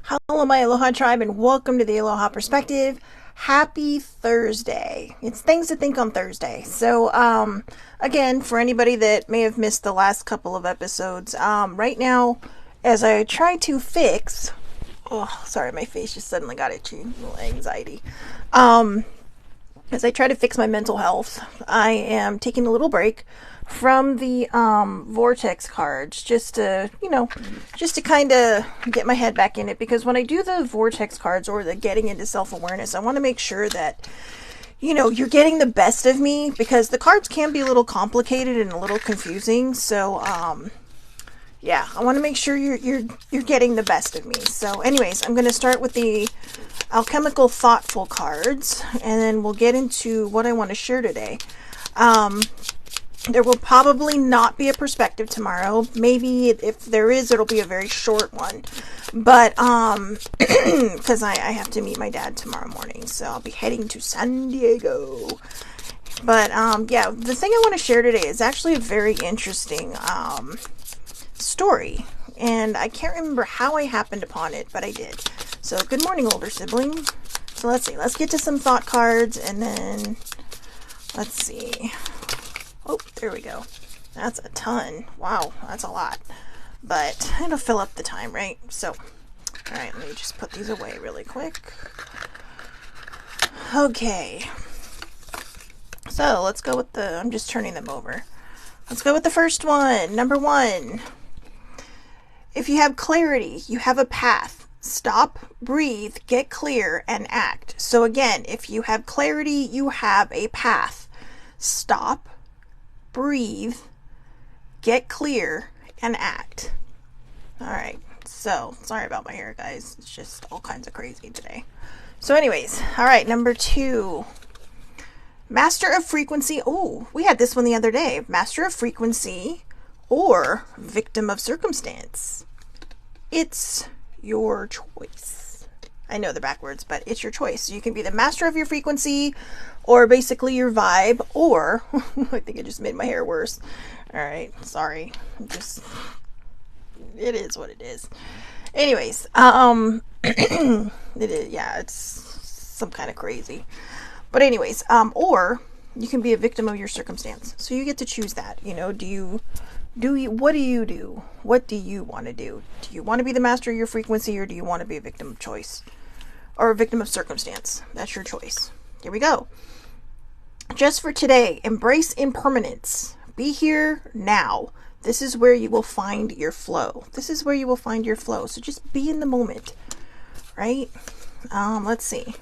Hello, my Aloha tribe, and welcome to the Aloha Perspective. Happy Thursday. It's things to think on Thursday. So, again, for anybody that may have missed the last couple of episodes, right now, as I try to fix, oh, sorry, my face just suddenly got itchy, a little anxiety. As I try to fix my mental health, I am taking a little break from the vortex cards just to kind of get my head back in it, because when I do the vortex cards or the getting into self-awareness, I want to make sure that you're getting the best of me, because the cards can be a little complicated and a little confusing. So yeah, I want to make sure you're getting the best of me. So anyways, I'm going to start with the alchemical thoughtful cards, and then we'll get into what I want to share today. There will probably not be a perspective tomorrow. Maybe if there is, it'll be a very short one. But, because I have to meet my dad tomorrow morning, so I'll be heading to San Diego. But, yeah, the thing I want to share today is actually a very interesting, story. And I can't remember how I happened upon it, but I did. So, good morning, older sibling. So, let's see. Let's get to some thought cards, and then, let's see. Oh, there we go. That's a ton. Wow, that's a lot. But it'll fill up the time, right? So, alright, let me just put these away really quick. Okay. So, let's go with I'm just turning them over. Let's go with the first one. Number 1. If you have clarity, you have a path. Stop, breathe, get clear, and act. So again, if you have clarity, you have a path. Stop, breathe, get clear, and act. Alright, so sorry about my hair, guys. It's just all kinds of crazy today. So anyways, alright, number 2. Master of frequency. Oh, we had this one the other day. Master of frequency or victim of circumstance. It's your choice. I know they're backwards, but it's your choice. You can be the master of your frequency, or basically your vibe, or I think I just made my hair worse. Alright, sorry. It is what it is. Anyways, it is, yeah, it's some kind of crazy. But anyways, or you can be a victim of your circumstance. So you get to choose that. What do you do? What do you want to do? Do you want to be the master of your frequency, or do you want to be a victim of choice? Or a victim of circumstance? That's your choice. Here we go. Just for today, embrace impermanence. Be here now. This is where you will find your flow. So just be in the moment, right? Let's see.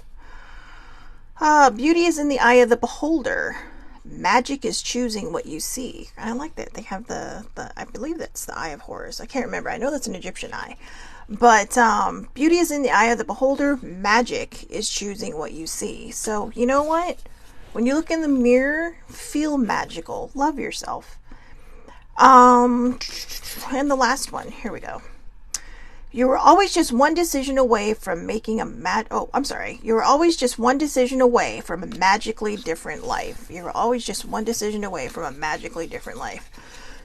Beauty is in the eye of the beholder. Magic is choosing what you see. I like that. They have I believe that's the Eye of Horus. I can't remember. I know that's an Egyptian eye. But beauty is in the eye of the beholder. Magic is choosing what you see. So, you know what? When you look in the mirror, feel magical. Love yourself. And the last one. Here we go. You were always just one decision away from making You were always just one decision away from a magically different life. You were always just one decision away from a magically different life.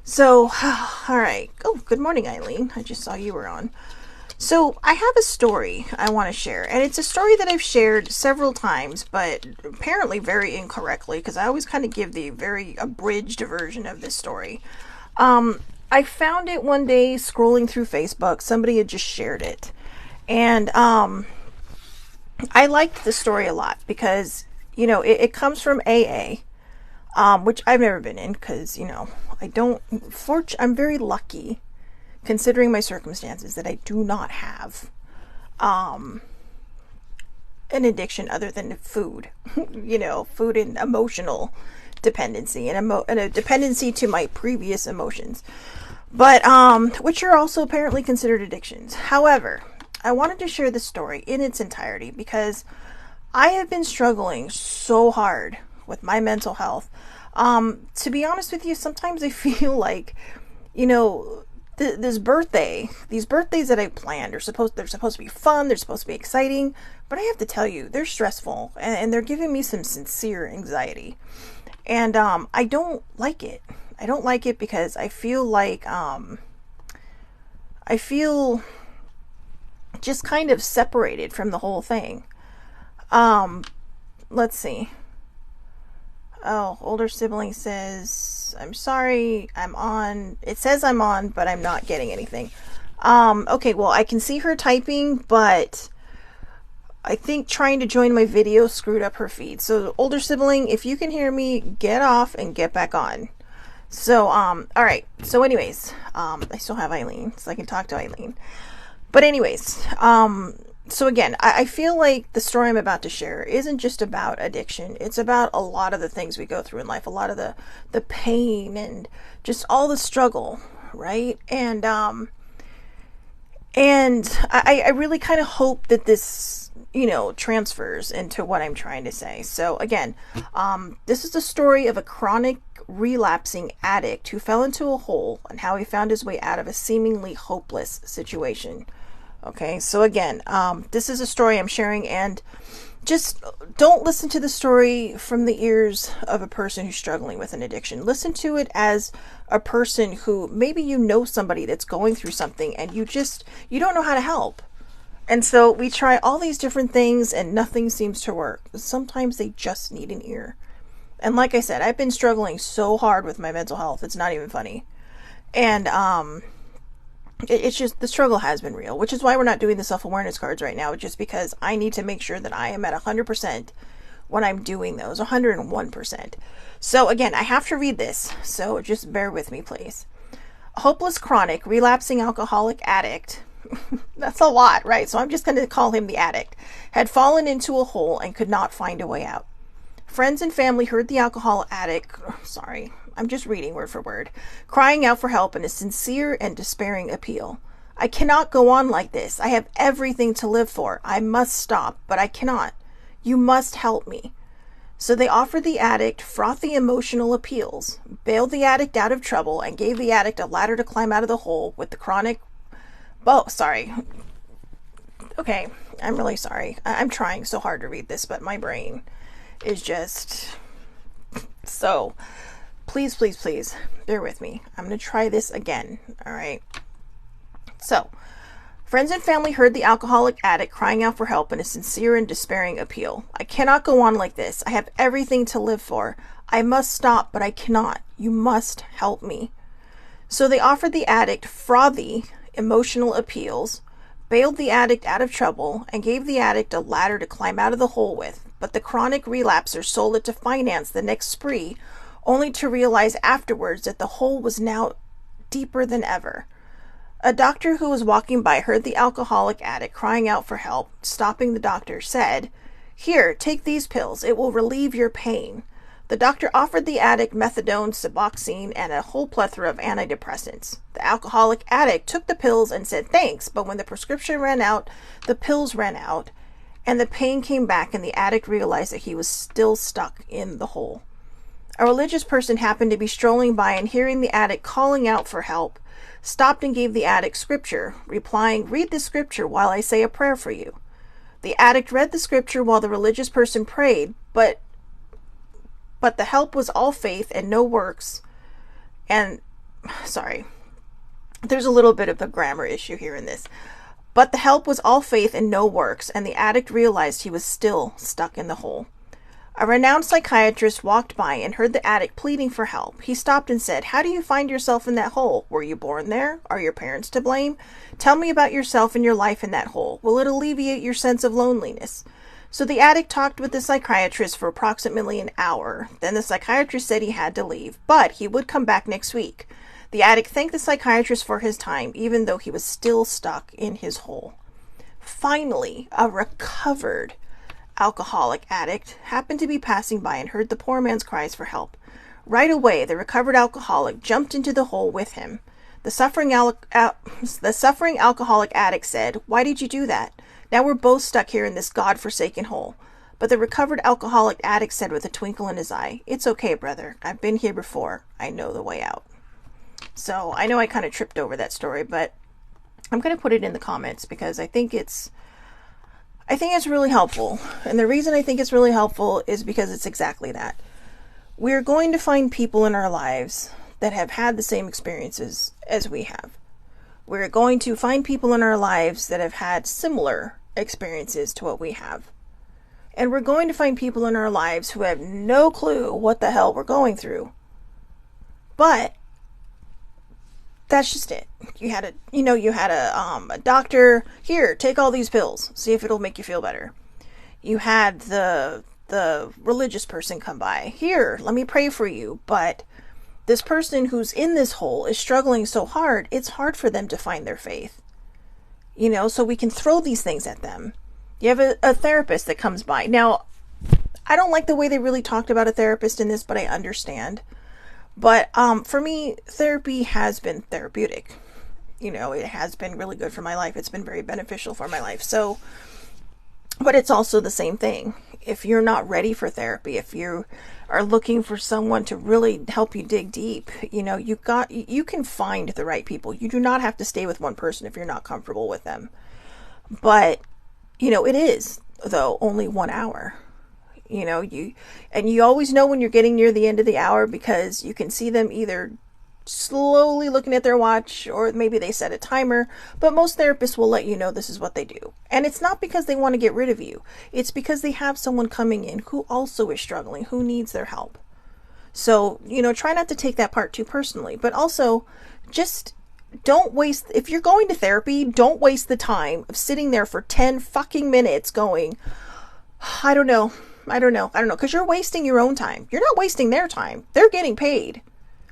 So, all right. Oh, good morning, Eileen. I just saw you were on. So, I have a story I want to share. And it's a story that I've shared several times, but apparently very incorrectly, because I always kind of give the very abridged version of this story. I found it one day scrolling through Facebook. Somebody had just shared it. And I liked the story a lot because, it comes from AA, which I've never been in because, I'm very lucky considering my circumstances that I do not have an addiction other than food, food and emotional dependency and a dependency to my previous emotions. But, which are also apparently considered addictions. However, I wanted to share this story in its entirety because I have been struggling so hard with my mental health. To be honest with you, sometimes I feel like, these birthdays that I planned they're supposed to be fun, they're supposed to be exciting, but I have to tell you, they're stressful and they're giving me some sincere anxiety. And, I don't like it. I don't like it because I feel like, just kind of separated from the whole thing. Let's see. Oh, older sibling says, I'm sorry, I'm on. It says I'm on, but I'm not getting anything. Okay, well, I can see her typing, but I think trying to join my video screwed up her feed. So, older sibling, if you can hear me, get off and get back on. So, alright. So, anyways, I still have Eileen, so I can talk to Eileen. But anyways, so again, I feel like the story I'm about to share isn't just about addiction. It's about a lot of the things we go through in life, a lot of the pain and just all the struggle, right? And I really kind of hope that this, transfers into what I'm trying to say. So again, this is the story of a chronic relapsing addict who fell into a hole and how he found his way out of a seemingly hopeless situation. Okay, so again, this is a story I'm sharing, and just don't listen to the story from the ears of a person who's struggling with an addiction. Listen to it as a person who maybe somebody that's going through something and you don't know how to help. And so we try all these different things and nothing seems to work. Sometimes they just need an ear. And like I said, I've been struggling so hard with my mental health. It's not even funny. And, it's just, the struggle has been real, which is why we're not doing the self-awareness cards right now, just because I need to make sure that I am at 100% when I'm doing those, 101%. So again, I have to read this, so just bear with me, please. A hopeless, chronic, relapsing alcoholic addict, that's a lot, right? So I'm just going to call him the addict, had fallen into a hole and could not find a way out. Friends and family heard the alcohol addict, I'm just reading word for word, crying out for help in a sincere and despairing appeal. I cannot go on like this. I have everything to live for. I must stop, but I cannot. You must help me. So they offered the addict frothy emotional appeals, bailed the addict out of trouble, and gave the addict a ladder to climb out of the hole with the chronic... Okay, I'm really sorry. I'm trying so hard to read this, but my brain is just... So... Please, please, please, bear with me. I'm going to try this again, all right? So, friends and family heard the alcoholic addict crying out for help in a sincere and despairing appeal. I cannot go on like this. I have everything to live for. I must stop, but I cannot. You must help me. So they offered the addict frothy emotional appeals, bailed the addict out of trouble, and gave the addict a ladder to climb out of the hole with. But the chronic relapser sold it to finance the next spree, only to realize afterwards that the hole was now deeper than ever. A doctor who was walking by heard the alcoholic addict crying out for help. Stopping the doctor, said, "Here, take these pills. It will relieve your pain." The doctor offered the addict methadone, Suboxone, and a whole plethora of antidepressants. The alcoholic addict took the pills and said thanks, but when the prescription ran out, the pills ran out, and the pain came back, and the addict realized that he was still stuck in the hole. A religious person happened to be strolling by and hearing the addict calling out for help, stopped and gave the addict scripture, replying, "Read the scripture while I say a prayer for you." The addict read the scripture while the religious person prayed, but the help was all faith and no works. And, there's a little bit of a grammar issue here in this. But the help was all faith and no works, and the addict realized he was still stuck in the hole. A renowned psychiatrist walked by and heard the addict pleading for help. He stopped and said, "How do you find yourself in that hole? Were you born there? Are your parents to blame? Tell me about yourself and your life in that hole. Will it alleviate your sense of loneliness?" So the addict talked with the psychiatrist for approximately an hour. Then the psychiatrist said he had to leave, but he would come back next week. The addict thanked the psychiatrist for his time, even though he was still stuck in his hole. Finally, a recovered alcoholic addict happened to be passing by and heard the poor man's cries for help. Right away, the recovered alcoholic jumped into the hole with him. The suffering alcoholic addict said, "Why did you do that? Now we're both stuck here in this God-forsaken hole." But the recovered alcoholic addict said with a twinkle in his eye, "It's okay, brother. I've been here before. I know the way out." So I know I kind of tripped over that story, but I'm going to put it in the comments because I think it's really helpful. And the reason I think it's really helpful is because it's exactly that. We're going to find people in our lives that have had the same experiences as we have. We're going to find people in our lives that have had similar experiences to what we have. And we're going to find people in our lives who have no clue what the hell we're going through. But that's just it. You had a doctor, here, take all these pills, see if it'll make you feel better. You had the religious person come by, here, let me pray for you. But this person who's in this hole is struggling so hard, it's hard for them to find their faith. So we can throw these things at them. You have a therapist that comes by. Now, I don't like the way they really talked about a therapist in this, but I understand. But for me, therapy has been therapeutic. It has been really good for my life. It's been very beneficial for my life. So, but it's also the same thing. If you're not ready for therapy, if you are looking for someone to really help you dig deep, you can find the right people. You do not have to stay with one person if you're not comfortable with them. But, it is, though, only 1 hour. You always know when you're getting near the end of the hour because you can see them either slowly looking at their watch or maybe they set a timer, but most therapists will let you know this is what they do. And it's not because they want to get rid of you. It's because they have someone coming in who also is struggling, who needs their help. So, try not to take that part too personally, but also just don't waste, if you're going to therapy, don't waste the time of sitting there for 10 fucking minutes going, I don't know, because you're wasting your own time. You're not wasting their time. They're getting paid.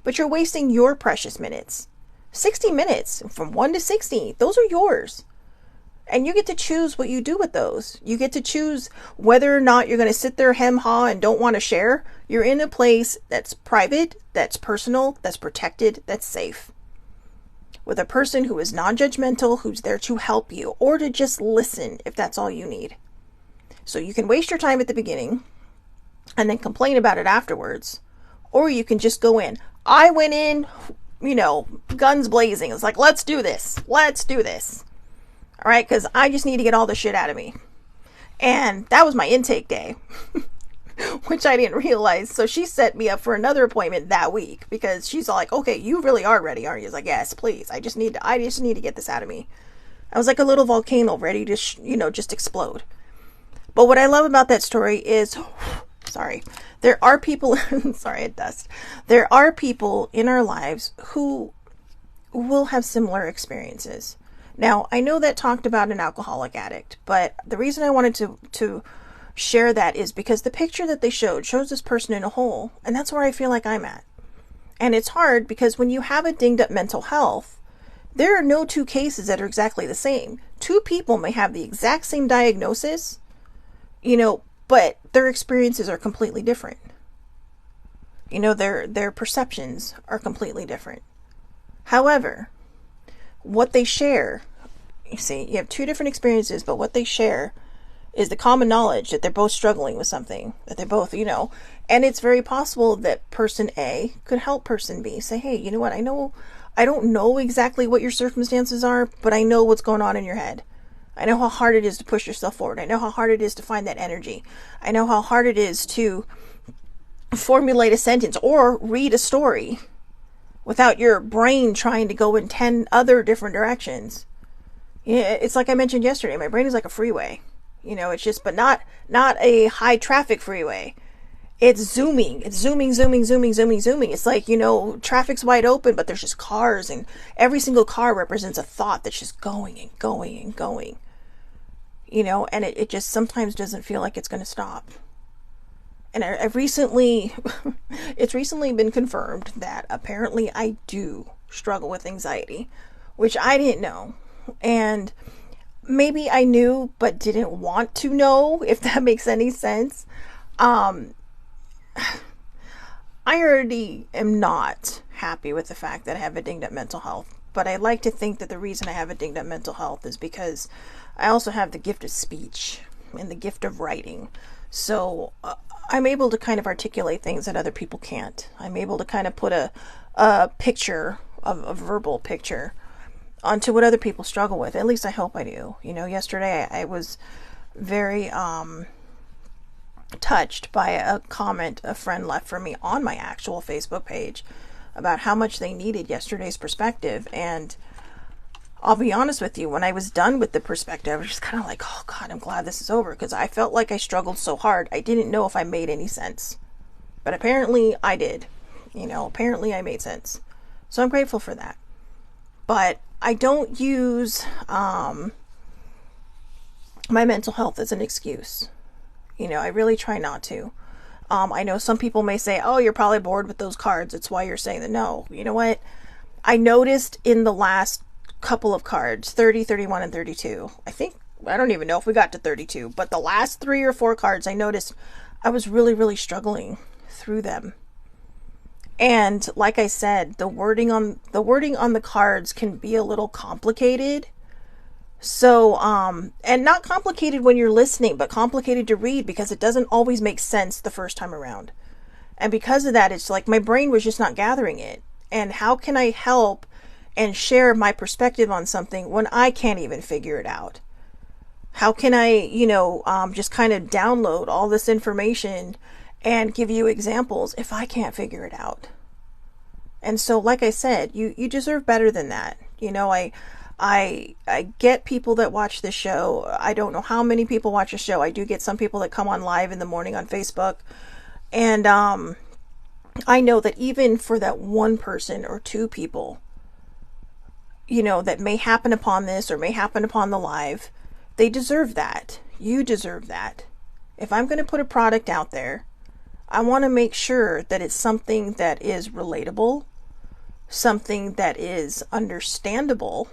But you're wasting your precious minutes. 60 minutes, from 1 to 60, those are yours. And you get to choose what you do with those. You get to choose whether or not you're going to sit there hem-haw and don't want to share. You're in a place that's private, that's personal, that's protected, that's safe. With a person who is non-judgmental, who's there to help you, or to just listen if that's all you need. So you can waste your time at the beginning and then complain about it afterwards. Or you can just go in. I went in, guns blazing. It's like, let's do this. Let's do this. All right, because I just need to get all the shit out of me. And that was my intake day, which I didn't realize. So she set me up for another appointment that week because she's all like, okay, you really are ready, aren't you? I was like, yes, please. I just need to get this out of me. I was like a little volcano ready to, just explode. But what I love about that story is, there are people, there are people in our lives who will have similar experiences. Now, I know that talked about an alcoholic addict, but the reason I wanted to share that is because the picture that they shows this person in a hole, and that's where I feel like I'm at. And it's hard because when you have a dinged up mental health, there are no two cases that are exactly the same. Two people may have the exact same diagnosis, but their experiences are completely different. Their perceptions are completely different. However, what they share, you have two different experiences, but what they share is the common knowledge that they're both struggling with something, that they're both, and it's very possible that person A could help person B. Say, hey, you know what? I don't know exactly what your circumstances are, but I know what's going on in your head. I know how hard it is to push yourself forward. I know how hard it is to find that energy. I know how hard it is to formulate a sentence or read a story without your brain trying to go in 10 other different directions. Yeah, it's like I mentioned yesterday. My brain is like a freeway. It's just, but not a high traffic freeway. It's zooming. It's zooming. It's like, traffic's wide open, but there's just cars, and every single car represents a thought that's just going and going and going. And it just sometimes doesn't feel like it's going to stop. And I've recently, it's recently been confirmed that apparently I do struggle with anxiety, which I didn't know. And maybe I knew, but didn't want to know, if that makes any sense. I already am not happy with the fact that I have a dinged up mental health, but I like to think that the reason I have a dinged up mental health is because I also have the gift of speech and the gift of writing. So I'm able to kind of articulate things that other people can't. I'm able to kind of put a picture, a verbal picture, onto what other people struggle with. At least I hope I do. Yesterday I was very touched by a comment a friend left for me on my actual Facebook page about how much they needed yesterday's perspective. And I'll be honest with you, when I was done with the perspective, I was just kind of like, oh God, I'm glad this is over, because I felt like I struggled so hard. I didn't know if I made any sense. But apparently I did. Apparently I made sense. So I'm grateful for that. But I don't use my mental health as an excuse. I really try not to. I know some people may say, oh, you're probably bored with those cards. It's why you're saying that. No, you know what? I noticed in the last couple of cards, 30, 31, and 32. I don't even know if we got to 32, but the last 3 or 4 cards, I noticed I was really, really struggling through them. And like I said, the wording on the cards can be a little complicated. So, and not complicated when you're listening, but complicated to read because it doesn't always make sense the first time around. And because of that, it's like my brain was just not gathering it. And how can I help and share my perspective on something when I can't even figure it out? How can I, just kind of download all this information and give you examples if I can't figure it out? And so, like I said, you deserve better than that. I get people that watch the show. I don't know how many people watch the show. I do get some people that come on live in the morning on Facebook. And I know that even for that one person or 2 people, that may happen upon this or may happen upon the live, they deserve that. You deserve that. If I'm going to put a product out there, I want to make sure that it's something that is relatable, something that is understandable,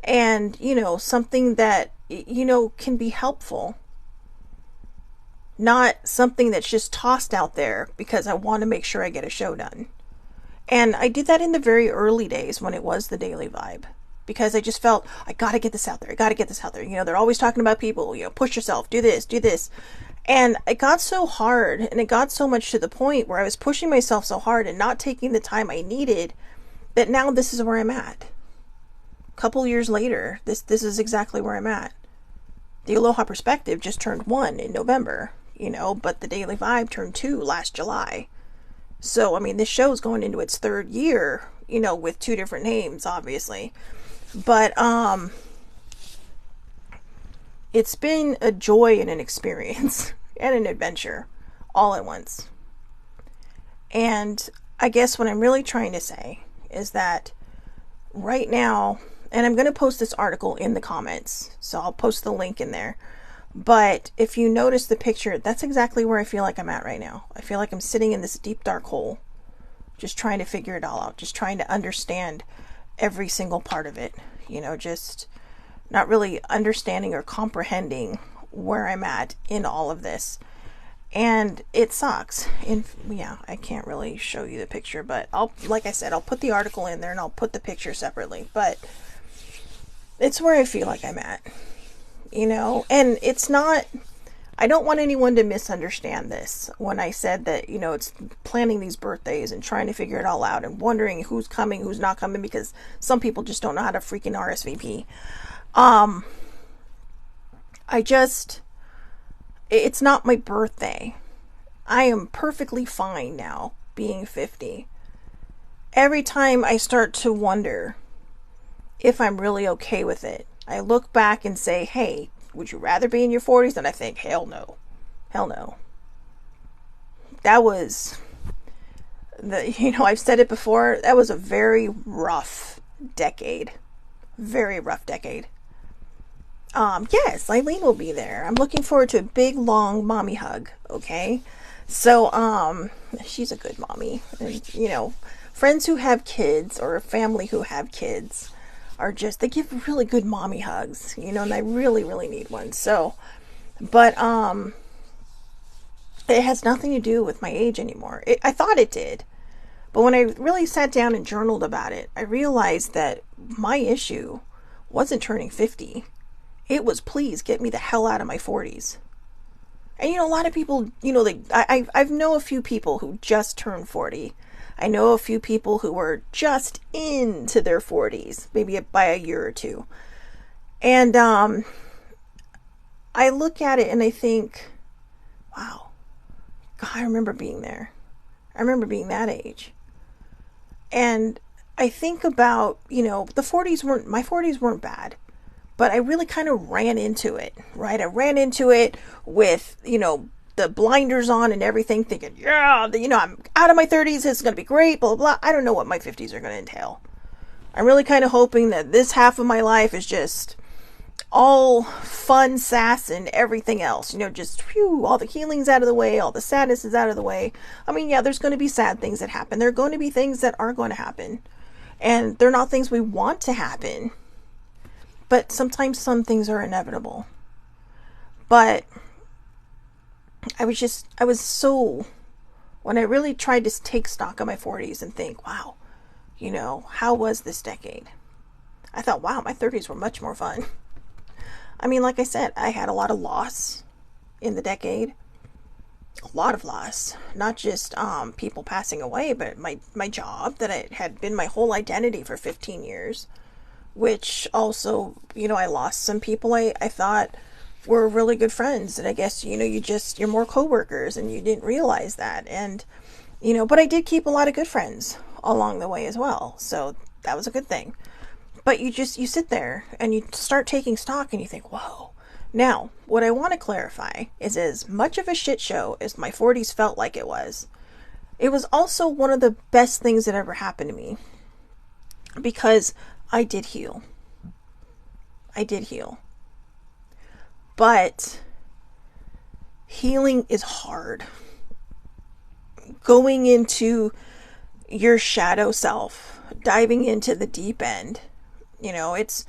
and, something that, can be helpful. Not something that's just tossed out there because I want to make sure I get a show done. And I did that in the very early days when it was the Daily Vibe. Because I just felt, I gotta get this out there. I gotta get this out there. They're always talking about people, push yourself, do this, do this. And it got so hard, and it got so much to the point where I was pushing myself so hard and not taking the time I needed, that now this is where I'm at. A couple years later, this is exactly where I'm at. The Aloha Perspective just turned 1 in November, but the Daily Vibe turned 2 last July. So, this show's going into its 3rd year, with 2 different names, obviously. But, it's been a joy and an experience and an adventure all at once. And I guess what I'm really trying to say is that right now, and I'm going to post this article in the comments, so I'll post the link in there. But if you notice the picture, that's exactly where I feel like I'm at right now. I feel like I'm sitting in this deep, dark hole, just trying to figure it all out, just trying to understand every single part of it, just not really understanding or comprehending where I'm at in all of this. And it sucks. And yeah, I can't really show you the picture, but like I said, I'll put the article in there and I'll put the picture separately. But it's where I feel like I'm at, and it's not, I don't want anyone to misunderstand this when I said that, it's planning these birthdays and trying to figure it all out and wondering who's coming, who's not coming, because some people just don't know how to freaking RSVP. It's not my birthday. I am perfectly fine now being 50. Every time I start to wonder if I'm really okay with it, I look back and say, hey, would you rather be in your 40s? And I think, hell no. Hell no. That was, I've said it before, that was a very rough decade. Very rough decade. Yes, Eileen will be there. I'm looking forward to a big, long mommy hug, okay? So, she's a good mommy. And, friends who have kids or a family who have kids are just, they give really good mommy hugs, and I really, really need one. So, but, it has nothing to do with my age anymore. I thought it did. But when I really sat down and journaled about it, I realized that my issue wasn't turning 50. It was, please get me the hell out of my 40s. And, a lot of people, I've know a few people who just turned 40. I know a few people who were just into their 40s, maybe by a year or 2. And I look at it and I think, wow, God, I remember being there. I remember being that age. And I think about, the 40s my 40s weren't bad, but I really kind of ran into it, right? I ran into it with, the blinders on and everything, thinking, yeah, I'm out of my 30s, it's going to be great, blah, blah, blah. I don't know what my 50s are going to entail. I'm really kind of hoping that this half of my life is just all fun, sass, and everything else. Just all the healing's out of the way, all the sadness is out of the way. I mean, yeah, there's going to be sad things that happen. There are going to be things that are going to happen. And they're not things we want to happen. But sometimes some things are inevitable. But when I really tried to take stock of my 40s and think, wow, how was this decade? I thought, wow, my 30s were much more fun. I mean, like I said, I had a lot of loss in the decade. A lot of loss. Not just people passing away, but my job that had been my whole identity for 15 years. Which also, I lost some people I thought were really good friends. And I guess, you're more coworkers and you didn't realize that. And, but I did keep a lot of good friends along the way as well. So that was a good thing. But you sit there and you start taking stock and you think, whoa. Now, what I want to clarify is, as much of a shit show as my 40s felt like it was also one of the best things that ever happened to me. Because I did heal. But healing is hard. Going into your shadow self, diving into the deep end, it's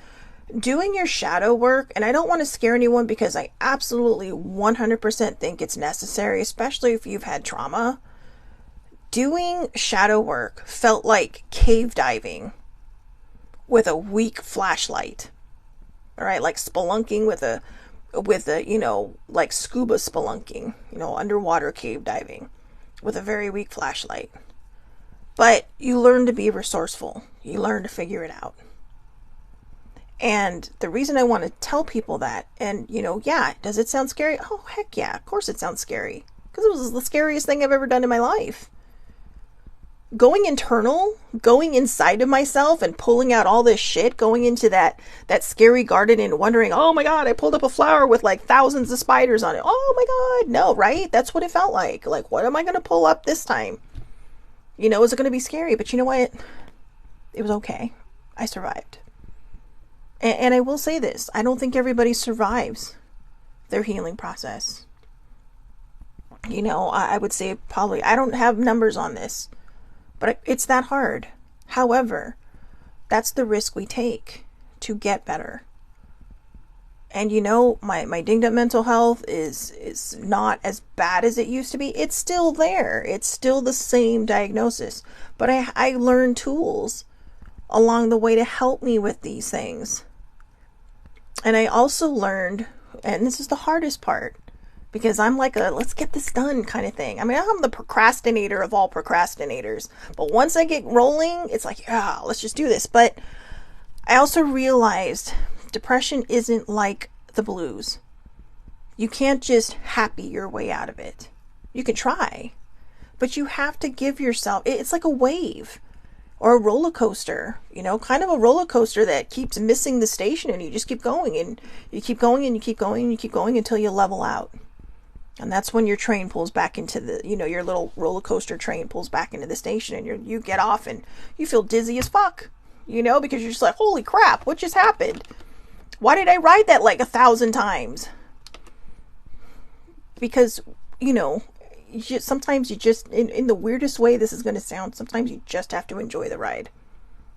doing your shadow work. And I don't want to scare anyone, because I absolutely 100% think it's necessary, especially if you've had trauma. Doing shadow work felt like cave diving with a weak flashlight. All right, like spelunking with a like scuba spelunking, underwater cave diving with a very weak flashlight. But you learn to be resourceful. You learn to figure it out. And the reason I want to tell people that, and yeah, does it sound scary? Oh, heck yeah, of course it sounds scary. Because it was the scariest thing I've ever done in my life. Going internal, going inside of myself and pulling out all this shit, going into that scary garden and wondering, oh my God, I pulled up a flower with like thousands of spiders on it. Oh my God, no, right? That's what it felt like. Like, what am I going to pull up this time? Is it going to be scary? But you know what? It was okay. I survived. And I will say this, I don't think everybody survives their healing process. I would say probably, I don't have numbers on this, but it's that hard. However, that's the risk we take to get better. And my dinged up mental health is not as bad as it used to be. It's still there. It's still the same diagnosis. But I learned tools along the way to help me with these things. And I also learned, and this is the hardest part, because I'm like a let's get this done kind of thing. I mean, I'm the procrastinator of all procrastinators. But once I get rolling, it's like, yeah, let's just do this. But I also realized depression isn't like the blues. You can't just happy your way out of it. You can try, but you have to give yourself, it's like a wave or a roller coaster, kind of a roller coaster that keeps missing the station, and you just keep going and you keep going and you keep going and you keep going until you level out. And that's when your train pulls back into the, your little roller coaster train pulls back into the station, and you get off and you feel dizzy as fuck, because you're just like, holy crap, what just happened? Why did I ride that like 1,000 times? Because, sometimes you just, in the weirdest way this is going to sound, sometimes you just have to enjoy the ride.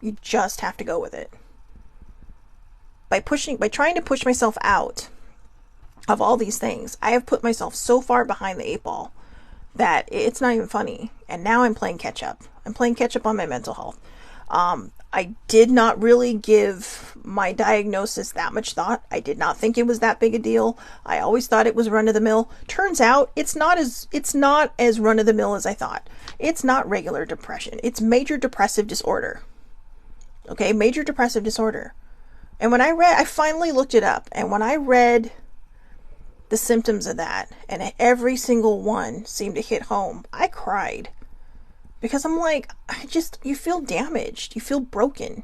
You just have to go with it. By trying to push myself out of all these things, I have put myself so far behind the 8 ball that it's not even funny. And now I'm playing catch up. I'm playing catch up on my mental health. I did not really give my diagnosis that much thought. I did not think it was that big a deal. I always thought it was run of the mill. Turns out it's not as run of the mill as I thought. It's not regular depression. It's major depressive disorder. Okay, major depressive disorder. And when I finally looked it up, and when I read the symptoms of that, and every single one seemed to hit home, I cried. Because I'm like, you feel damaged. You feel broken.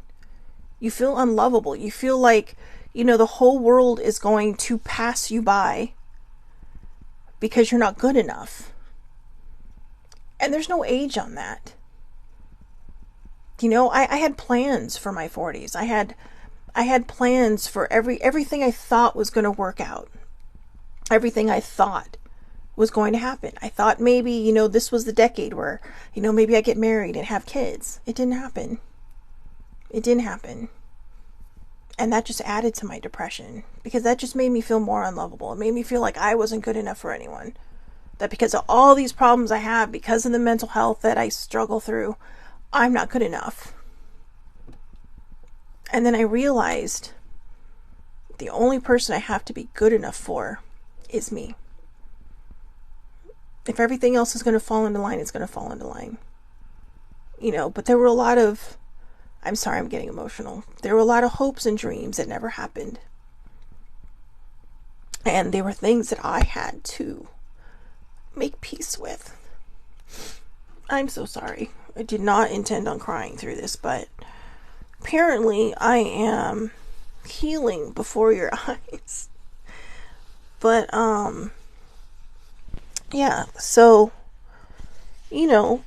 You feel unlovable. You feel like, the whole world is going to pass you by because you're not good enough. And there's no age on that. I had plans for my 40s. I had plans for everything I thought was going to work out. Everything I thought was going to happen. I thought maybe, this was the decade where, maybe I get married and have kids. It didn't happen. It didn't happen. And that just added to my depression, because that just made me feel more unlovable. It made me feel like I wasn't good enough for anyone. That because of all these problems I have, because of the mental health that I struggle through, I'm not good enough. And then I realized the only person I have to be good enough for is me. If everything else is going to fall into line, it's going to fall into line. But there were a lot of, I'm sorry, I'm getting emotional. There were a lot of hopes and dreams that never happened. And they were things that I had to make peace with. I'm so sorry. I did not intend on crying through this, but apparently I am healing before your eyes. But, yeah, so, you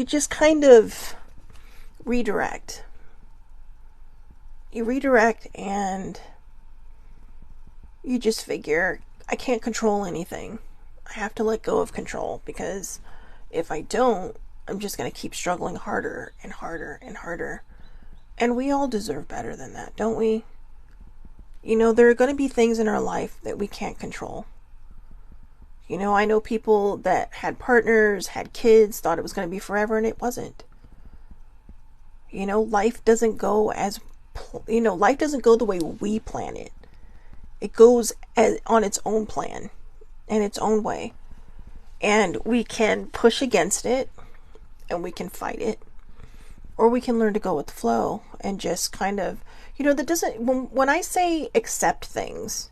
just kind of redirect. You redirect and you just figure, I can't control anything. I have to let go of control, because if I don't, I'm just going to keep struggling harder and harder and harder. And we all deserve better than that, don't we? There are going to be things in our life that we can't control. I know people that had partners, had kids, thought it was going to be forever, and it wasn't. Life doesn't go life doesn't go the way we plan it. It goes on its own plan and its own way. And we can push against it and we can fight it. Or we can learn to go with the flow and just kind of, that doesn't, when I say accept things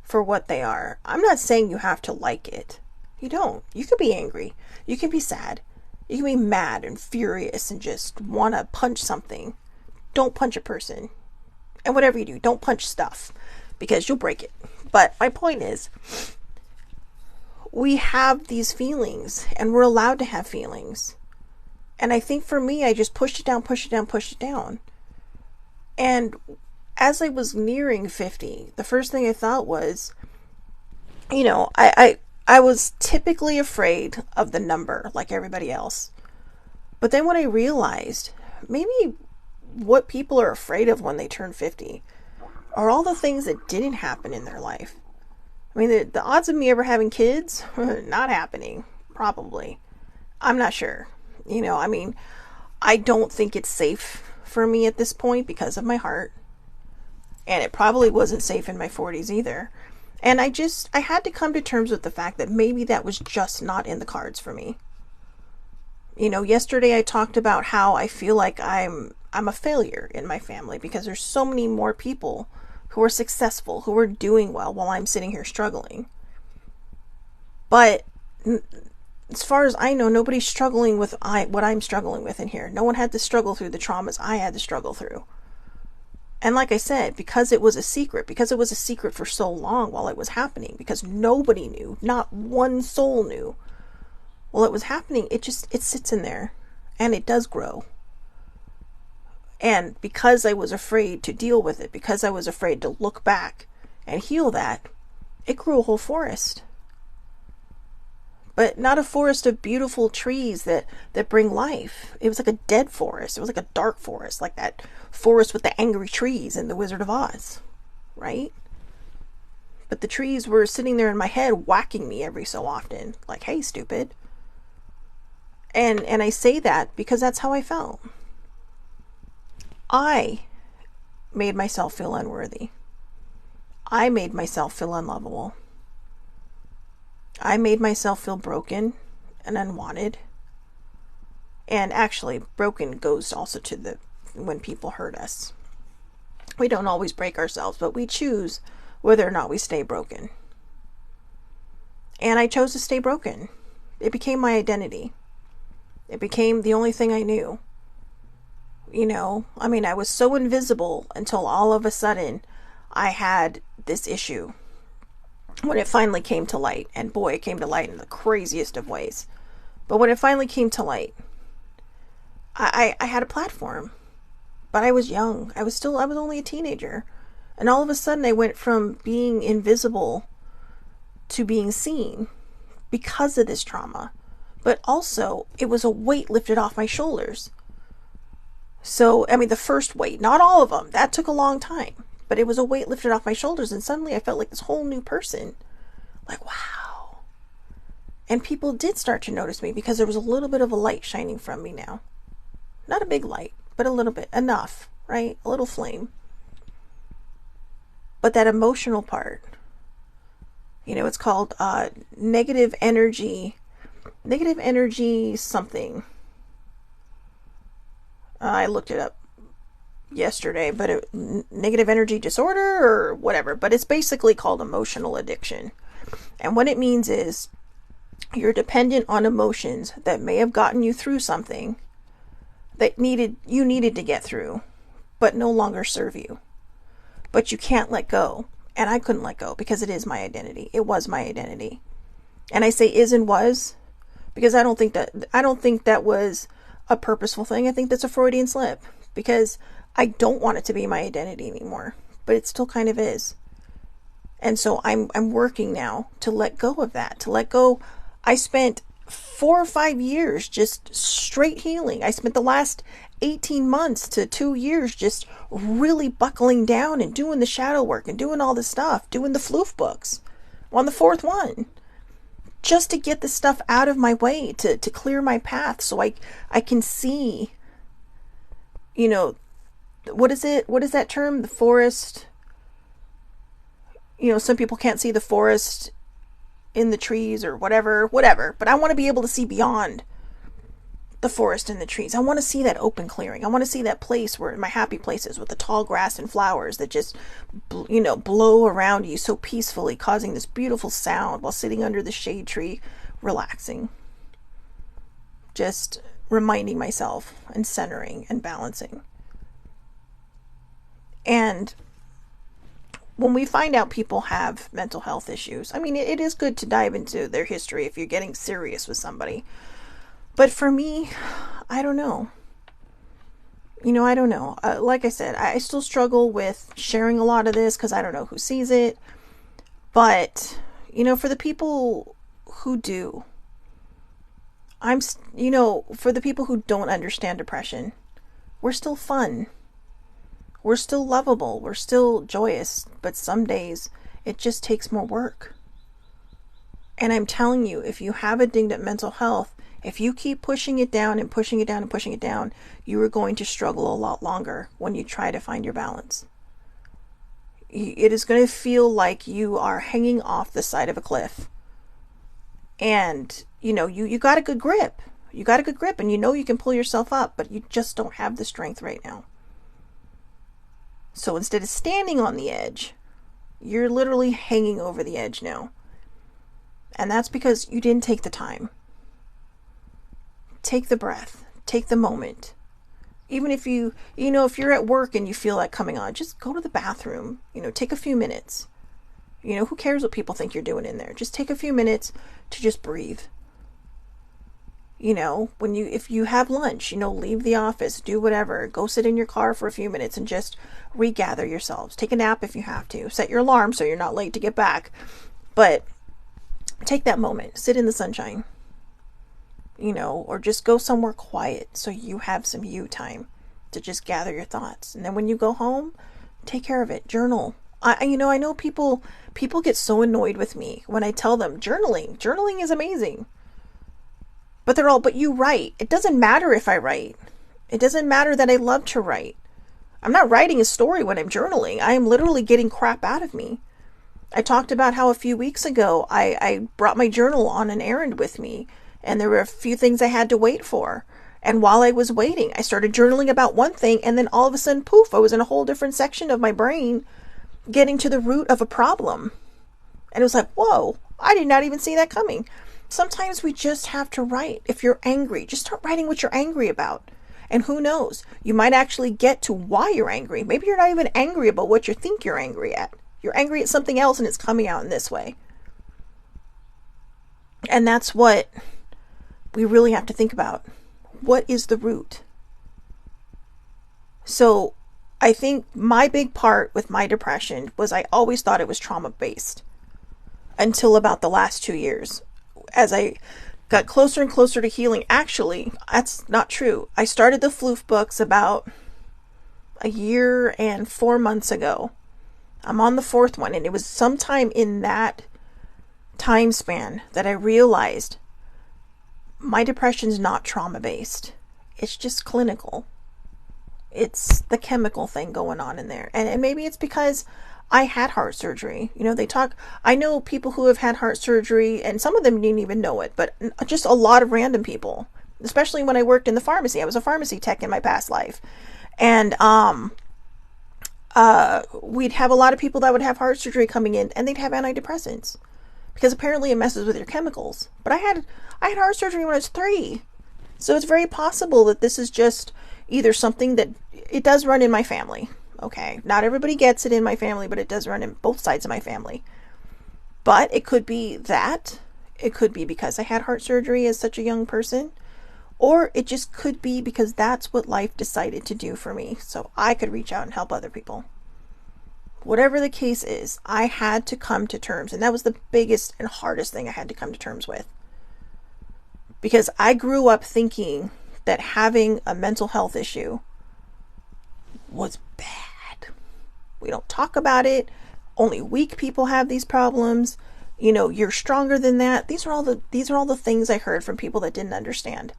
for what they are, I'm not saying you have to like it. You don't. You could be angry. You can be sad. You can be mad and furious and just want to punch something. Don't punch a person. And whatever you do, don't punch stuff, because you'll break it. But my point is, we have these feelings and we're allowed to have feelings. And I think for me, I just pushed it down, pushed it down, pushed it down. And as I was nearing 50, the first thing I thought was, I was typically afraid of the number like everybody else. But then when I realized, maybe what people are afraid of when they turn 50 are all the things that didn't happen in their life. I mean, the odds of me ever having kids, not happening, probably. I'm not sure. I don't think it's safe for me at this point because of my heart. And it probably wasn't safe in my 40s either. And I had to come to terms with the fact that maybe that was just not in the cards for me. Yesterday I talked about how I feel like I'm a failure in my family because there's so many more people who are successful, who are doing well while I'm sitting here struggling. But as far as I know, nobody's struggling with what I'm struggling with in here. No one had to struggle through the traumas I had to struggle through. And like I said, because it was a secret for so long while it was happening, because nobody knew, not one soul knew, while it was happening, it sits in there and it does grow. And because I was afraid to deal with it, because I was afraid to look back and heal that, it grew a whole forest. But not a forest of beautiful trees that bring life. It was like a dead forest. It was like a dark forest, like that forest with the angry trees in The Wizard of Oz, right? But the trees were sitting there in my head whacking me every so often, like, hey, stupid. And I say that because that's how I felt. I made myself feel unworthy. I made myself feel unlovable. I made myself feel broken and unwanted. And actually, broken goes also to when people hurt us. We don't always break ourselves, but we choose whether or not we stay broken. And I chose to stay broken. It became my identity. It became the only thing I knew. I mean, I was so invisible until all of a sudden I had this issue. When it finally came to light, and boy, it came to light in the craziest of ways. But when it finally came to light, I had a platform. But I was young. I was only a teenager. And all of a sudden I went from being invisible to being seen because of this trauma. But also, it was a weight lifted off my shoulders. So, I mean, the first weight, not all of them. That took a long time. But it was a weight lifted off my shoulders, and suddenly I felt like this whole new person. Like, wow. And people did start to notice me because there was a little bit of a light shining from me now. Not a big light, but a little bit. Enough, right? A little flame. But that emotional part, it's called negative energy something. I looked it up yesterday, but negative energy disorder or whatever, but it's basically called emotional addiction. And what it means is you're dependent on emotions that may have gotten you through something that you needed to get through, but no longer serve you. But you can't let go. And I couldn't let go because it is my identity. It was my identity. And I say is and was because I don't think that was a purposeful thing. I think that's a Freudian slip because I don't want it to be my identity anymore, but it still kind of is. And so I'm working now to let go of that, to let go. I spent 4 or 5 years just straight healing. I spent the last 18 months to 2 years just really buckling down and doing the shadow work and doing all this stuff, doing the floof books. I'm on the 4th one. Just to get this stuff out of my way, to clear my path so I can see, what is it? What is that term? The forest. Some people can't see the forest in the trees or whatever, but I want to be able to see beyond the forest and the trees. I want to see that open clearing. I want to see that place where my happy places with the tall grass and flowers that just, blow around you so peacefully, causing this beautiful sound while sitting under the shade tree, relaxing. Just reminding myself and centering and balancing. And when we find out people have mental health issues, I mean, it is good to dive into their history if you're getting serious with somebody. But for me, I don't know. I don't know. Like I said, I still struggle with sharing a lot of this because I don't know who sees it. But, for the people who do, for the people who don't understand depression, we're still fun. We're still lovable. We're still joyous. But some days it just takes more work. And I'm telling you, if you have a dinged up mental health, if you keep pushing it down and pushing it down and pushing it down, you are going to struggle a lot longer when you try to find your balance. It is going to feel like you are hanging off the side of a cliff. And, you got a good grip. You got a good grip and you can pull yourself up, but you just don't have the strength right now. So instead of standing on the edge, you're literally hanging over the edge now. And that's because you didn't take the time. Take the breath. Take the moment. Even if if you're at work and you feel like coming on, just go to the bathroom. Take a few minutes. Who cares what people think you're doing in there? Just take a few minutes to just breathe. If you have lunch, leave the office, do whatever, go sit in your car for a few minutes and just regather yourselves. Take a nap if you have to. Set your alarm so you're not late to get back. But take that moment, sit in the sunshine, or just go somewhere quiet so you have some you time to just gather your thoughts. And then when you go home, take care of it. Journal. I know people get so annoyed with me when I tell them journaling is amazing. But you write. It doesn't matter if I write. It doesn't matter that I love to write. I'm not writing a story when I'm journaling. I am literally getting crap out of me. I talked about how a few weeks ago I brought my journal on an errand with me, and there were a few things I had to wait for. And while I was waiting, I started journaling about one thing, and then all of a sudden, poof, I was in a whole different section of my brain getting to the root of a problem. And it was like, whoa, I did not even see that coming. Sometimes we just have to write. If you're angry, just start writing what you're angry about. And who knows, you might actually get to why you're angry. Maybe you're not even angry about what you think you're angry at. You're angry at something else and it's coming out in this way. And that's what we really have to think about. What is the root? So I think my big part with my depression was I always thought it was trauma based until about the last 2 years. As I got closer and closer to healing, actually, that's not true. I started the Floof books about a year and 4 months ago. I'm on the 4th one, and it was sometime in that time span that I realized my depression's not trauma based. It's just clinical. It's the chemical thing going on in there. And maybe it's because I had heart surgery. You know, I know people who have had heart surgery, and some of them didn't even know it, but just a lot of random people, especially when I worked in the pharmacy. I was a pharmacy tech in my past life. And, we'd have a lot of people that would have heart surgery coming in, and they'd have antidepressants because apparently it messes with your chemicals. But I had heart surgery when I was 3. So it's very possible that this is just either something that it does run in my family. Okay, not everybody gets it in my family, but it does run in both sides of my family. But it could be that. It could be because I had heart surgery as such a young person. Or it just could be because that's what life decided to do for me, so I could reach out and help other people. Whatever the case is, I had to come to terms, and that was the biggest and hardest thing I had to come to terms with. Because I grew up thinking that having a mental health issue was bad. We don't talk about it. Only weak people have these problems. You know, you're stronger than that. These are all the things I heard from people that didn't understand.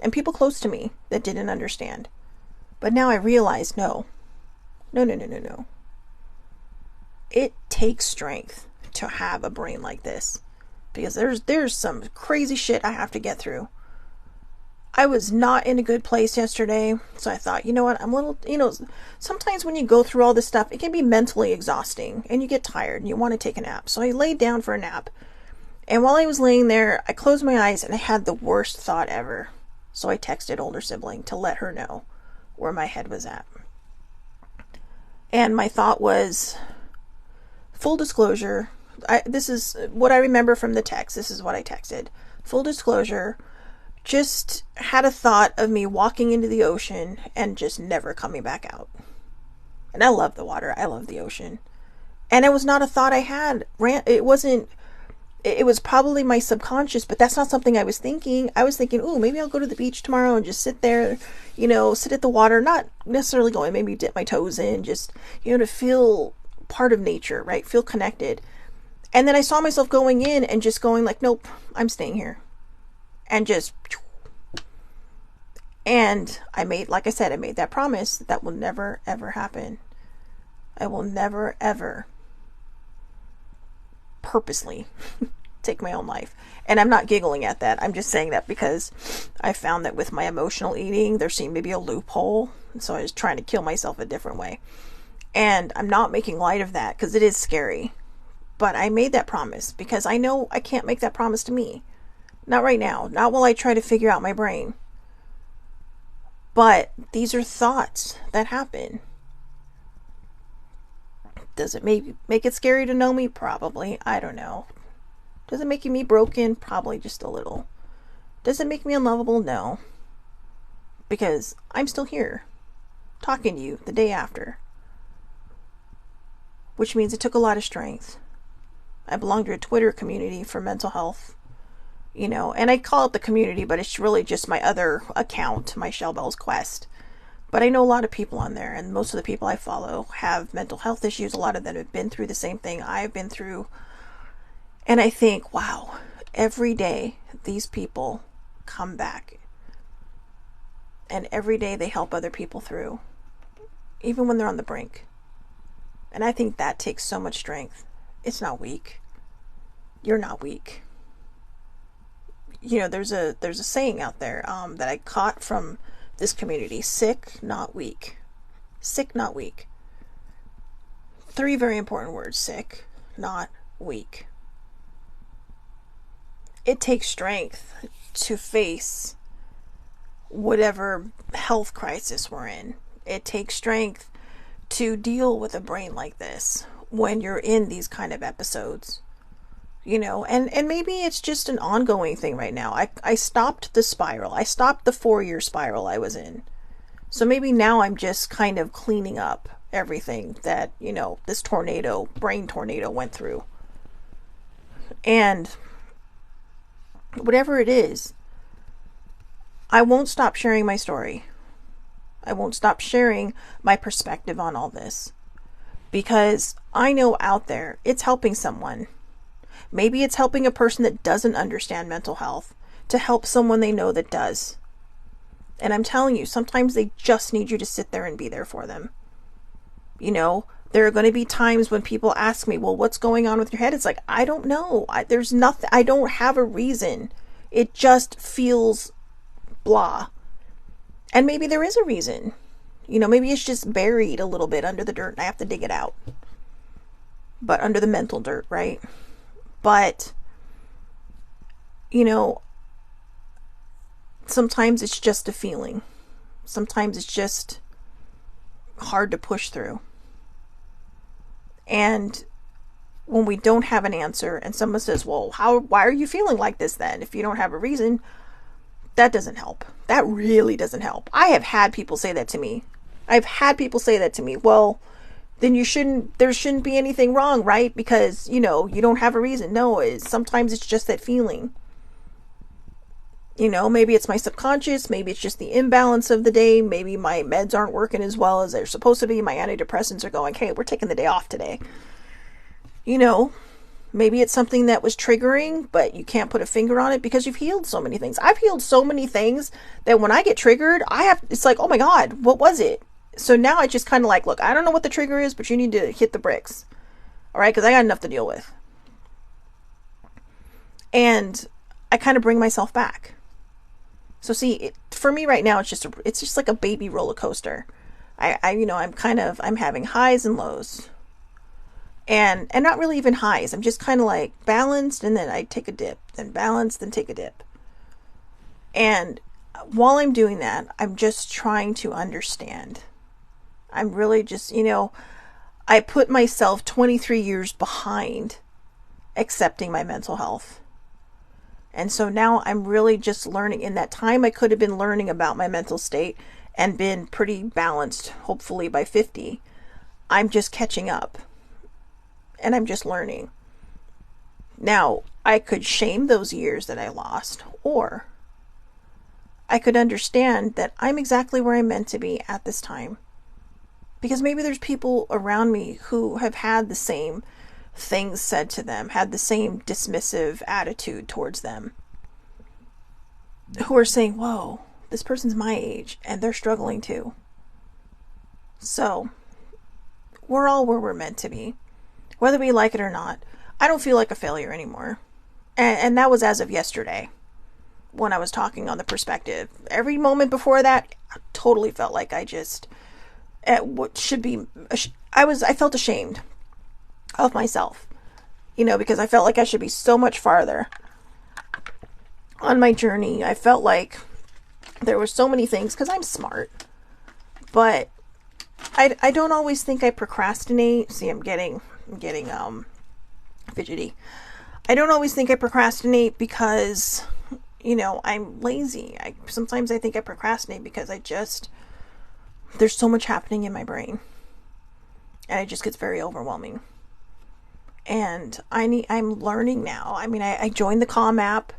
And people close to me that didn't understand. But now I realize, no. It takes strength to have a brain like this. Because there's some crazy shit I have to get through. I was not in a good place yesterday. So I thought, you know what, I'm a little, sometimes when you go through all this stuff, it can be mentally exhausting. And you get tired and you want to take a nap. So I laid down for a nap. And while I was laying there, I closed my eyes and I had the worst thought ever. So I texted older sibling to let her know where my head was at. And my thought was, full disclosure, this is what I remember from the text. This is what I texted. Full disclosure, just had a thought of me walking into the ocean and just never coming back out. And I love the water. I love the ocean. And it was not a thought I had. It was probably my subconscious, but that's not something I was thinking. I was thinking, oh, maybe I'll go to the beach tomorrow and just sit there, sit at the water, not necessarily going, maybe dip my toes in, just, to feel part of nature, right? Feel connected. And then I saw myself going in and just going like, nope, I'm staying here. And I made that promise that will never, ever happen. I will never, ever purposely take my own life. And I'm not giggling at that. I'm just saying that because I found that with my emotional eating, there seemed to be a loophole. And so I was trying to kill myself a different way. And I'm not making light of that because it is scary. But I made that promise because I know I can't make that promise to me. Not right now. Not while I try to figure out my brain. But these are thoughts that happen. Does it make it scary to know me? Probably. I don't know. Does it make me broken? Probably just a little. Does it make me unlovable? No. Because I'm still here, talking to you the day after. Which means it took a lot of strength. I belong to a Twitter community for mental health. And I call it the community, but it's really just my other account, my Shellbell's Quest. But I know a lot of people on there, and most of the people I follow have mental health issues. A lot of them have been through the same thing I've been through. And I think, wow, every day these people come back. And every day they help other people through, even when they're on the brink. And I think that takes so much strength. It's not weak. You're not weak. There's a saying out there that I caught from this community: sick, not weak. Sick, not weak. 3 very important words: sick, not weak. it takes strength to face whatever health crisis we're in. It takes strength to deal with a brain like this when you're in these kind of episodes. And maybe it's just an ongoing thing right now. I stopped the spiral. I stopped the 4-year spiral I was in. So maybe now I'm just kind of cleaning up everything that, this brain tornado went through. And whatever it is, I won't stop sharing my story. I won't stop sharing my perspective on all this, because I know out there it's helping someone. Maybe it's helping a person that doesn't understand mental health to help someone they know that does. And I'm telling you, sometimes they just need you to sit there and be there for them. There are going to be times when people ask me, well, what's going on with your head? It's like, I don't know. There's nothing. I don't have a reason. It just feels blah. And maybe there is a reason. Maybe it's just buried a little bit under the dirt and I have to dig it out. But under the mental dirt, right? But, sometimes it's just a feeling. Sometimes it's just hard to push through. And when we don't have an answer and someone says, well, why are you feeling like this then? If you don't have a reason, that doesn't help. That really doesn't help. I have had people say that to me. Well, then there shouldn't be anything wrong, right? Because, you don't have a reason. No, sometimes it's just that feeling. Maybe it's my subconscious. Maybe it's just the imbalance of the day. Maybe my meds aren't working as well as they're supposed to be. My antidepressants are going, hey, we're taking the day off today. Maybe it's something that was triggering, but you can't put a finger on it because you've healed so many things. I've healed so many things that when I get triggered, it's like, oh my God, what was it? So now I just kind of look, I don't know what the trigger is, but you need to hit the bricks. All right. Cause I got enough to deal with. And I kind of bring myself back. So see, for me right now, it's just like a baby roller coaster. I'm having highs and lows. And not really even highs. I'm just kind of balanced, and then I take a dip, then balanced, then take a dip. And while I'm doing that, I'm just trying to understand. I'm really just, I put myself 23 years behind accepting my mental health. And so now I'm really just learning. In that time, I could have been learning about my mental state and been pretty balanced, hopefully by 50. I'm just catching up. And I'm just learning. Now, I could shame those years that I lost, or I could understand that I'm exactly where I'm meant to be at this time. Because maybe there's people around me who have had the same things said to them, had the same dismissive attitude towards them, who are saying, whoa, this person's my age and they're struggling too. So we're all where we're meant to be, whether we like it or not. I don't feel like a failure anymore. And that was as of yesterday when I was talking on the perspective. Every moment before that, I totally felt like I just, what should be, I felt ashamed of myself, because I felt like I should be so much farther on my journey. I felt like there were so many things, because I'm smart, but I don't always think I procrastinate. See, I'm getting fidgety. I don't always think I procrastinate because, I'm lazy. Sometimes I think I procrastinate because there's so much happening in my brain and it just gets very overwhelming. And I'm learning now. I joined the Calm app.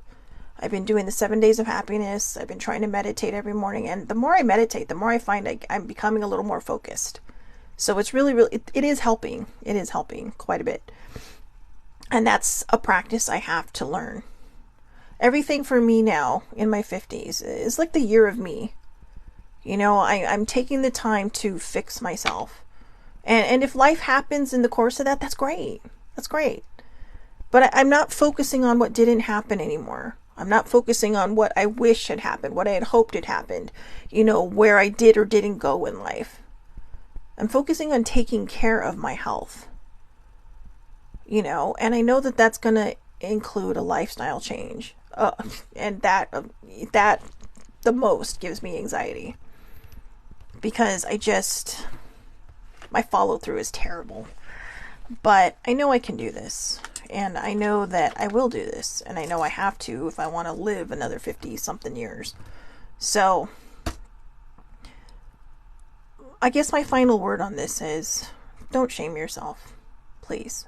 I've been doing the 7 days of happiness. I've been trying to meditate every morning. And the more I meditate, the more I find I'm becoming a little more focused. So it's really, it is helping. It is helping quite a bit. And that's a practice I have to learn. Everything for me now in my 50s is like the year of me. I'm taking the time to fix myself. And if life happens in the course of that, that's great. That's great. But I'm not focusing on what didn't happen anymore. I'm not focusing on what I wish had happened, what I had hoped had happened, where I did or didn't go in life. I'm focusing on taking care of my health, and I know that that's going to include a lifestyle change. And that the most gives me anxiety, because my follow through is terrible. But I know I can do this, and I know that I will do this, and I know I have to if I want to live another 50 something years. So I guess my final word on this is, don't shame yourself, please.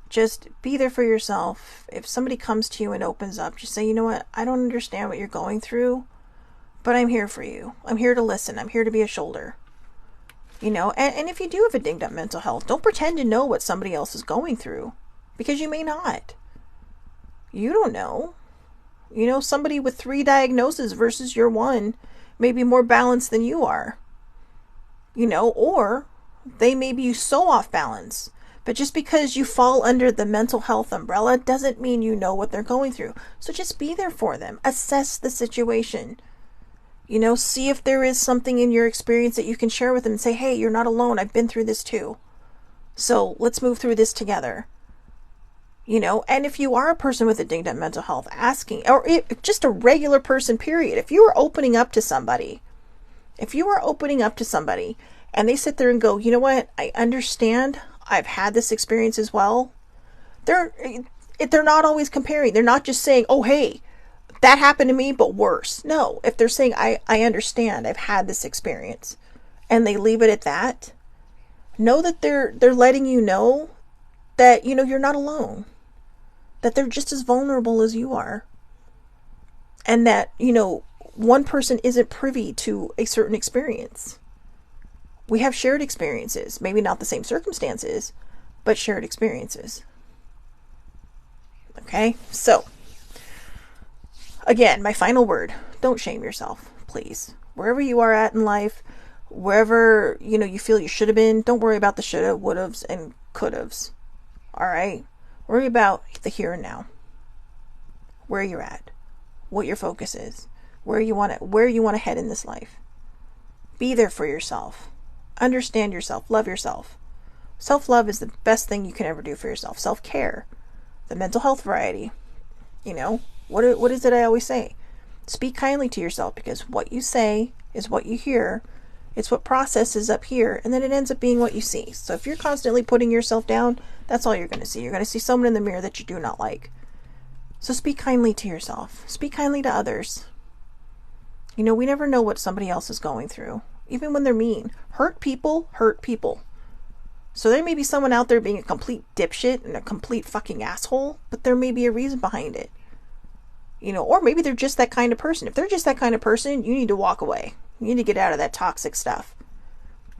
Just be there for yourself. If somebody comes to you and opens up, just say, you know what, I don't understand what you're going through, but I'm here for you. I'm here to listen. I'm here to be a shoulder. And if you do have a dinged up mental health, don't pretend to know what somebody else is going through, because you may not. You don't know. Somebody with 3 diagnoses versus your one may be more balanced than you are. Or they may be so off balance. But just because you fall under the mental health umbrella doesn't mean you know what they're going through. So just be there for them. Assess the situation. See if there is something in your experience that you can share with them and say, hey, you're not alone. I've been through this too. So let's move through this together. And if you are a person with a dinged up mental health, asking, or just a regular person, period, if you are opening up to somebody, and they sit there and go, you know what, I understand, I've had this experience as well. They're not always comparing. They're not just saying, oh, hey, that happened to me, but worse. No, if they're saying, I understand, I've had this experience, and they leave it at that, know that they're letting you know that, you're not alone, that they're just as vulnerable as you are, and that, one person isn't privy to a certain experience. We have shared experiences, maybe not the same circumstances, but shared experiences. Okay, so again, my final word, don't shame yourself, please. Wherever you are at in life, wherever, you feel you should have been, don't worry about the shoulda, woulda, and coulda. All right? Worry about the here and now. Where you're at, what your focus is, where you want to head in this life. Be there for yourself. Understand yourself. Love yourself. Self-love is the best thing you can ever do for yourself. Self-care, the mental health variety. What is it I always say? Speak kindly to yourself, because what you say is what you hear. It's what processes up here, and then it ends up being what you see. So if you're constantly putting yourself down, that's all you're going to see. You're going to see someone in the mirror that you do not like. So speak kindly to yourself. Speak kindly to others. We never know what somebody else is going through, even when they're mean. Hurt people hurt people. So there may be someone out there being a complete dipshit and a complete fucking asshole, but there may be a reason behind it. Or maybe they're just that kind of person. If they're just that kind of person, you need to walk away. You need to get out of that toxic stuff.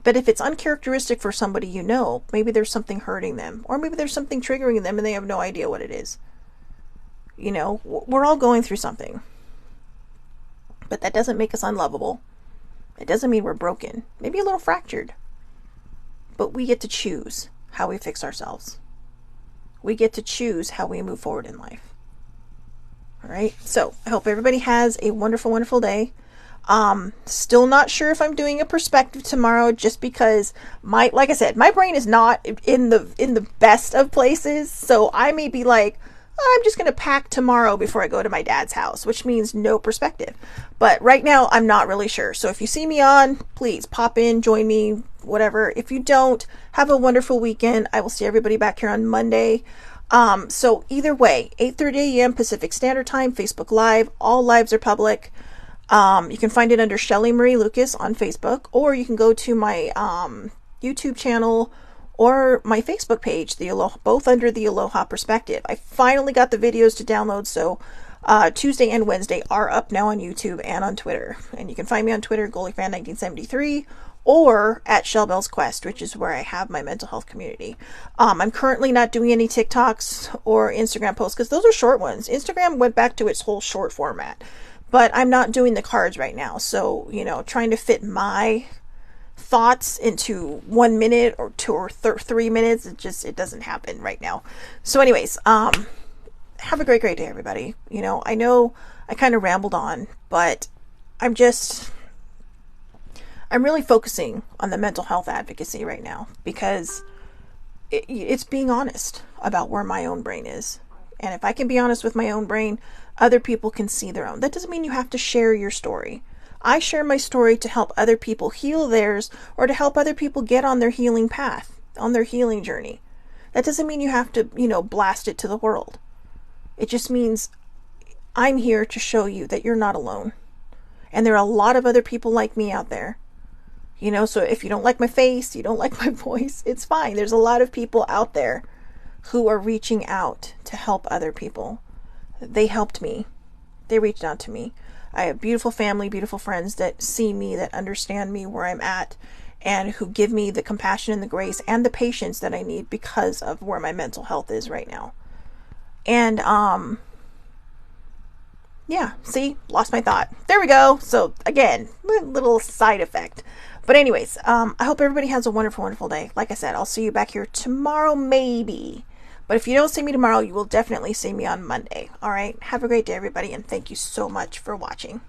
But if it's uncharacteristic for somebody maybe there's something hurting them, or maybe there's something triggering them and they have no idea what it is. We're all going through something. But that doesn't make us unlovable. It doesn't mean we're broken. Maybe a little fractured. But we get to choose how we fix ourselves. We get to choose how we move forward in life. All right. So I hope everybody has a wonderful, wonderful day. Still not sure if I'm doing a perspective tomorrow, just because like I said, my brain is not in the best of places. So I may be like, I'm just going to pack tomorrow before I go to my dad's house, which means no perspective. But right now, I'm not really sure. So if you see me on, please pop in, join me, whatever. If you don't, have a wonderful weekend. I will see everybody back here on Monday. So either way, 8:30 a.m. Pacific Standard Time, Facebook Live. All lives are public. You can find it under Shelly Marie Lucas on Facebook, or you can go to my YouTube channel or my Facebook page, both under the Aloha Perspective. I finally got the videos to download, so Tuesday and Wednesday are up now on YouTube and on Twitter. And you can find me on Twitter, GoalieFan1973, or at Shellbell's Quest, which is where I have my mental health community. I'm currently not doing any TikToks or Instagram posts, because those are short ones. Instagram went back to its whole short format. But I'm not doing the cards right now. So, trying to fit my thoughts into 1 minute or 2 or 3 minutes, it doesn't happen right now. So anyways, have a great day, everybody. I know I kind of rambled on, but I'm really focusing on the mental health advocacy right now, because it's being honest about where my own brain is. And if I can be honest with my own brain, other people can see their own. That doesn't mean you have to share your story. I share my story to help other people heal theirs, or to help other people get on their healing path, on their healing journey. That doesn't mean you have to, blast it to the world. It just means I'm here to show you that you're not alone. And there are a lot of other people like me out there. So if you don't like my face, you don't like my voice, it's fine. There's a lot of people out there who are reaching out to help other people. They helped me. They reached out to me. I have beautiful family, beautiful friends that see me, that understand me where I'm at, and who give me the compassion and the grace and the patience that I need because of where my mental health is right now. And, yeah, see, lost my thought. There we go. So again, little side effect. But anyways, I hope everybody has a wonderful, wonderful day. Like I said, I'll see you back here tomorrow, maybe. But if you don't see me tomorrow, you will definitely see me on Monday. All right. Have a great day, everybody. And thank you so much for watching.